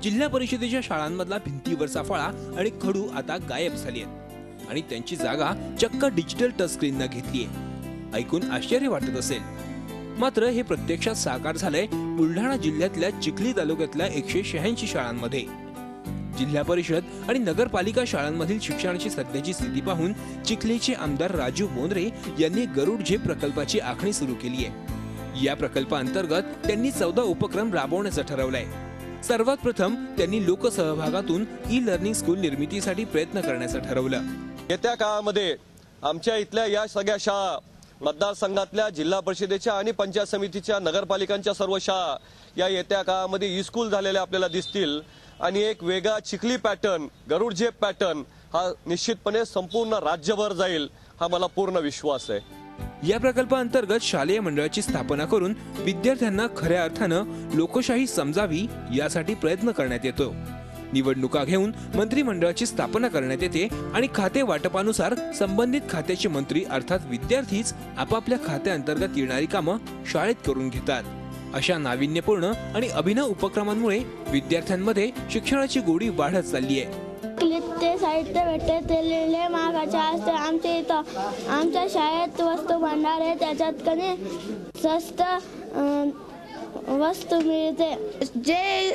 जिल्हा परिषदेच्या शाळांमधला भिंतीवरचा फळा आणि खडू आता गायब झाले आहेत आणि त्यांची जागा चक्क डिजिटल टच स्क्रीनने घेतलीये। ऐकून आश्चर्य वाटत असेल, मात्र हे प्रत्यक्षात साकार झालंय बुलढाणा जिल्ह्यातल्या चिखली तालुक्यातल्या 186 शाळांमध्ये। जिल्हा परिषद आणि नगरपालिका शाळांमधील शिक्षणाची सध्याची स्थिती पाहून चिखलीचे आमदार राजू बोंद्रे यांनी गरुड झेप प्रकल्पाची आखणी सुरू केली आहे। या प्रकल्पाअंतर्गत त्यांनी 14 उपक्रम राबवण्याचं ठरवलंय। सर्वात प्रथम त्यांनी लोकसहभागातून ई-लर्निंग स्कूल निर्मितीसाठी प्रयत्न करण्याचं ठरवलं। येत्या काळामध्ये आमच्या इथल्या या सगळ्या शाळा, मतदारसंघातल्या जिल्हा परिषदेच्या आणि पंचायत समितीच्या, नगरपालिकांच्या सर्व शाळा या येत्या काळामध्ये ई स्कूल झालेल्या आपल्याला दिसतील आणि एक वेगळा चिखली पॅटर्न, गरुड झेप पॅटर्न हा निश्चितपणे संपूर्ण राज्यभर जाईल, हा मला पूर्ण विश्वास आहे। या प्रकल्पाअंतर्गत शालेय मंडळाची स्थापना करून विद्यार्थ्यांना खऱ्या अर्थानं लोकशाही समजावी यासाठी प्रयत्न करण्यात येतो। निवडणुका घेऊन मंत्रिमंडळाची स्थापना करण्यात येते आणि खाते वाटपानुसार संबंधित खात्याचे मंत्री अर्थात विद्यार्थीच आपापल्या खात्याअंतर्गत येणारी कामं शाळेत करून घेतात। अशा नाविन्यपूर्ण आणि अभिनव उपक्रमांमुळे विद्यार्थ्यांमध्ये शिक्षणाची गोडी वाढत चालली आहे। ते साहित्य भेटते ते लिहिले मागाचे असते। आमच्या इथं आमच्या शाळेत वस्तू भांडार आहे, त्याच्यात कधी स्वस्त वस्तू मिळते। जे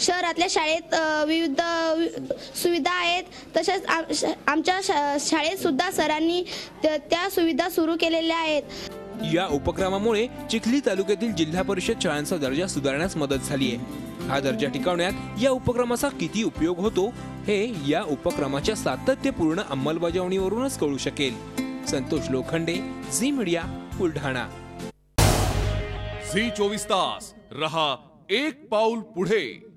शहरातल्या शाळेत विविध सुविधा आहेत, तसेच आमच्या शाळेत सुद्धा सरांनी त्या सुविधा सुरू केलेल्या आहेत। या उपक्रमामुळे चिखली तालुक्यातील जिल्हा परिषद शाळांचा दर्जा सुधारण्यास मदत झाली आहे। हा दर्जा टिकवण्यात या उपक्रमाचा किती उपयोग होतो हे या उपक्रमाच्या सातत्यपूर्ण अंमलबजावणीवरूनच कळू शकेल। संतोष लोखंडे, झी मीडिया, बुलढाणा। झी 24 तास रहा एक पाऊल पुढे।